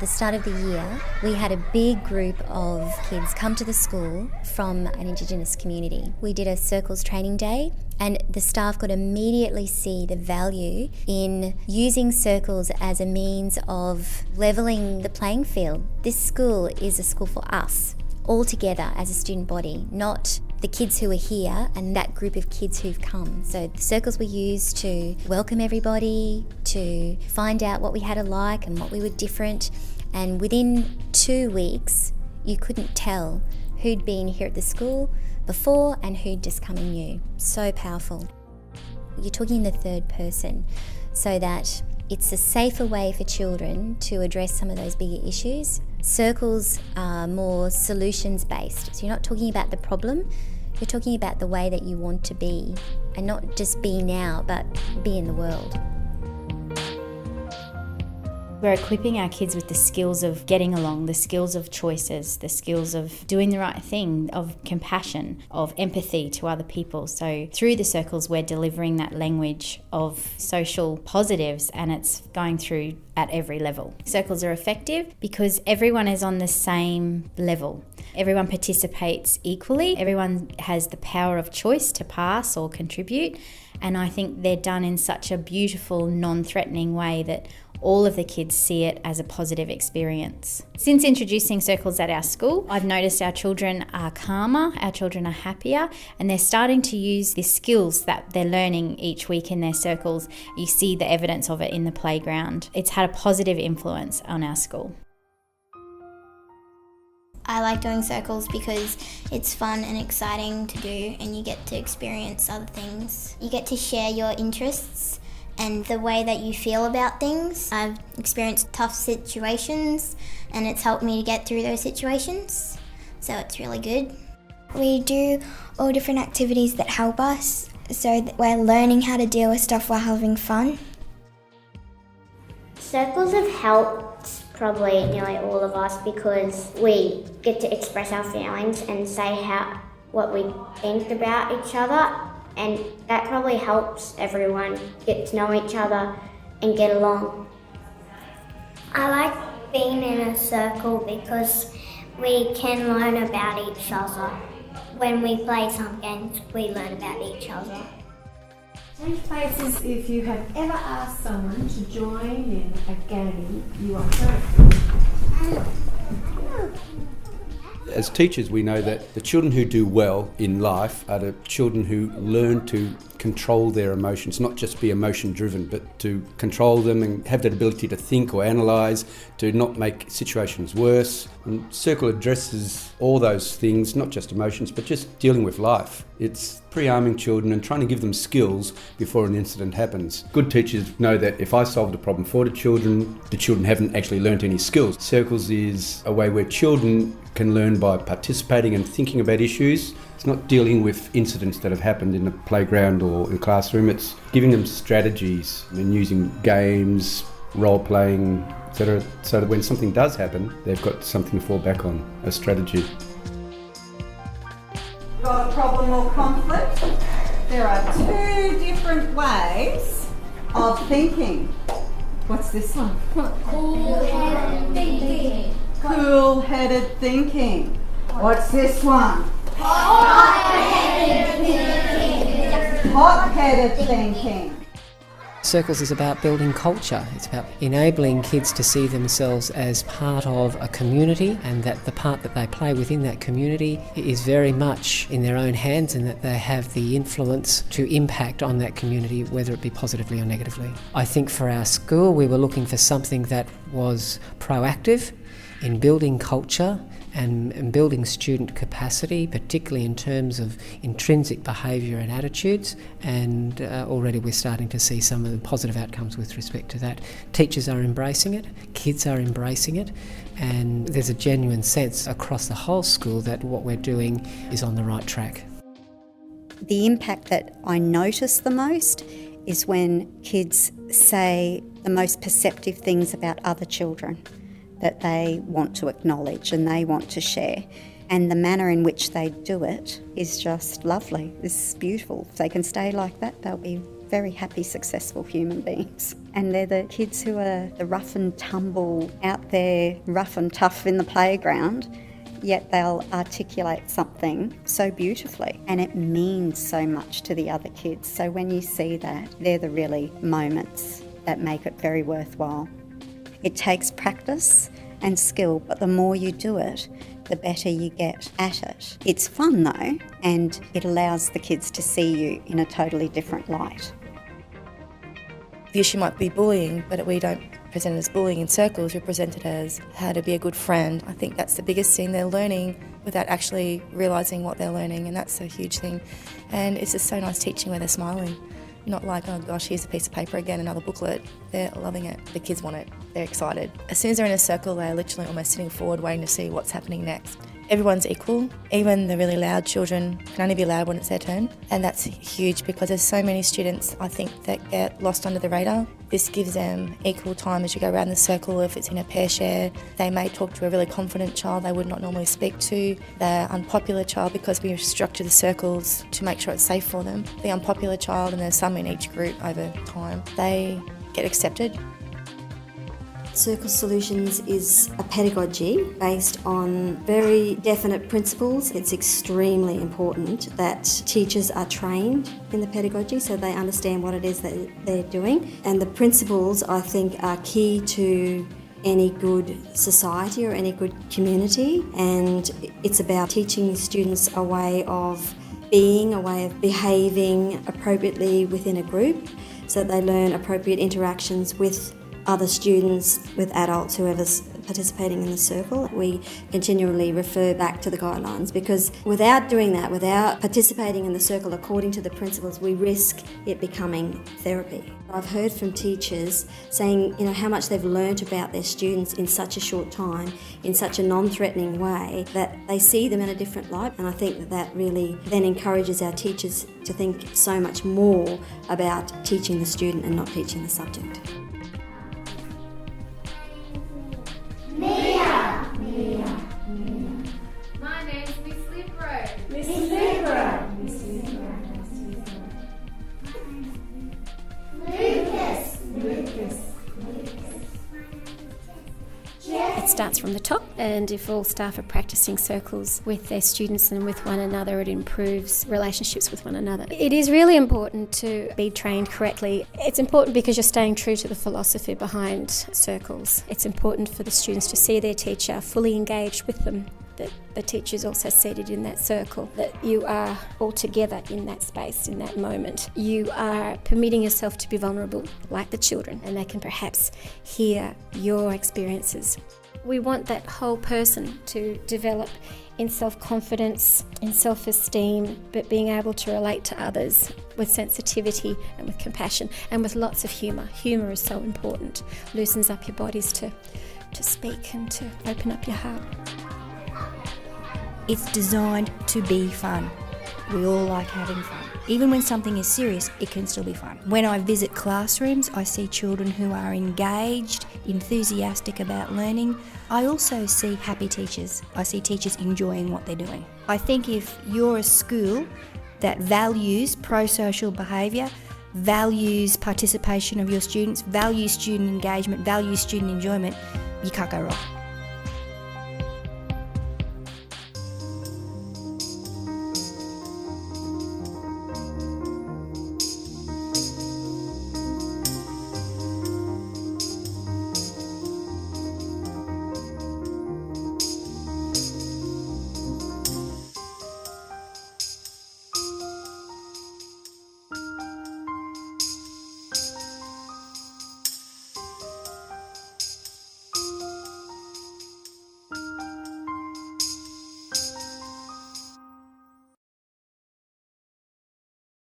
the start of the year, we had a big group of kids come to the school from an Indigenous community. We did a Circles training day, and the staff could immediately see the value in using circles as a means of levelling the playing field. This school is a school for us, all together as a student body, not the kids who are here and that group of kids who've come. So the circles were used to welcome everybody, to find out what we had alike and what we were different. And within 2 weeks, you couldn't tell who'd been here at the school before and who'd just come in new. So powerful. You're talking in the third person, so that it's a safer way for children to address some of those bigger issues. Circles are more solutions-based. So you're not talking about the problem, you're talking about the way that you want to be, and not just be now, but be in the world. We're equipping our kids with the skills of getting along, the skills of choices, the skills of doing the right thing, of compassion, of empathy to other people. So through the circles, we're delivering that language of social positives, and it's going through at every level. Circles are effective because everyone is on the same level. Everyone participates equally. Everyone has the power of choice to pass or contribute. And I think they're done in such a beautiful, non-threatening way that all of the kids see it as a positive experience. Since introducing circles at our school, I've noticed our children are calmer, our children are happier, and they're starting to use the skills that they're learning each week in their circles. You see the evidence of it in the playground. It's had a positive influence on our school. I like doing circles because it's fun and exciting to do, and you get to experience other things. You get to share your interests and the way that you feel about things. I've experienced tough situations and it's helped me to get through those situations, so it's really good. We do all different activities that help us, so that we're learning how to deal with stuff while having fun. Circles have helped probably nearly all of us because we get to express our feelings and say what we think about each other, and that probably helps everyone get to know each other and get along. I like being in a circle because we can learn about each other. When we play some games, we learn about each other. Change places if you have ever asked someone to join in a game you are playing. As teachers, we know that the children who do well in life are the children who learn to control their emotions, not just be emotion driven, but to control them and have that ability to think or analyse, to not make situations worse. And Circle addresses all those things, not just emotions, but just dealing with life. It's pre-arming children and trying to give them skills before an incident happens. Good teachers know that if I solved a problem for the children haven't actually learnt any skills. Circles is a way where children can learn by participating and thinking about issues. It's not dealing with incidents that have happened in the playground or in the classroom. It's giving them strategies and using games, role-playing, etc., so that when something does happen, they've got something to fall back on, a strategy. Got a problem or conflict? There are two different ways of thinking. What's this one? Cool-headed thinking. Cool-headed thinking. What's this one? Hot-headed thinking. Hot-headed thinking. Circles is about building culture. It's about enabling kids to see themselves as part of a community, and that the part that they play within that community is very much in their own hands, and that they have the influence to impact on that community, whether it be positively or negatively. I think for our school, we were looking for something that was proactive in building culture and building student capacity, particularly in terms of intrinsic behaviour and attitudes, and already we're starting to see some of the positive outcomes with respect to that. Teachers are embracing it, kids are embracing it, and there's a genuine sense across the whole school that what we're doing is on the right track. The impact that I notice the most is when kids say the most perceptive things about other children that they want to acknowledge and they want to share. And the manner in which they do it is just lovely. It's beautiful. If they can stay like that, they'll be very happy, successful human beings. And they're the kids who are the rough and tumble out there, rough and tough in the playground, yet they'll articulate something so beautifully and it means so much to the other kids. So when you see that, they're the really moments that make it very worthwhile. It takes practice and skill, but the more you do it, the better you get at it. It's fun though, and it allows the kids to see you in a totally different light. The issue might be bullying, but we don't present it as bullying in circles, we present it as how to be a good friend. I think that's the biggest thing, they're learning without actually realising what they're learning, and that's a huge thing. And it's just so nice teaching where they're smiling. Not like, oh gosh, here's a piece of paper again, another booklet. They're loving it. The kids want it. They're excited. As soon as they're in a circle, they're literally almost sitting forward waiting to see what's happening next. Everyone's equal. Even the really loud children can only be loud when it's their turn. And that's huge because there's so many students, I think, that get lost under the radar. This gives them equal time as you go around the circle. If it's in a pair share, they may talk to a really confident child they would not normally speak to. The unpopular child, because we structure the circles to make sure it's safe for them. The unpopular child, and there's some in each group over time, they get accepted. Circle Solutions is a pedagogy based on very definite principles. It's extremely important that teachers are trained in the pedagogy so they understand what it is that they're doing. And the principles, I think, are key to any good society or any good community. And it's about teaching students a way of being, a way of behaving appropriately within a group so that they learn appropriate interactions with other students, with adults, whoever's participating in the circle. We continually refer back to the guidelines because without doing that, without participating in the circle according to the principles, we risk it becoming therapy. I've heard from teachers saying, how much they've learnt about their students in such a short time, in such a non-threatening way, that they see them in a different light. And I think that really then encourages our teachers to think so much more about teaching the student and not teaching the subject. My name's Miss Libro. Miss Libro. Miss Libro. Lucas. Lucas. It starts from the top, and if all staff are practicing circles with their students and with one another, it improves relationships with one another. It is really important to be trained correctly. It's important because you're staying true to the philosophy behind circles. It's important for the students to see their teacher fully engaged with them, that the teacher is also seated in that circle, that you are all together in that space, in that moment. You are permitting yourself to be vulnerable like the children, and they can perhaps hear your experiences. We want that whole person to develop in self-confidence, in self-esteem, but being able to relate to others with sensitivity and with compassion and with lots of humour. Humour is so important. Loosens up your bodies to speak and to open up your heart. It's designed to be fun. We all like having fun. Even when something is serious, it can still be fun. When I visit classrooms, I see children who are engaged, enthusiastic about learning. I also see happy teachers. I see teachers enjoying what they're doing. I think if you're a school that values pro-social behaviour, values participation of your students, values student engagement, values student enjoyment, you can't go wrong.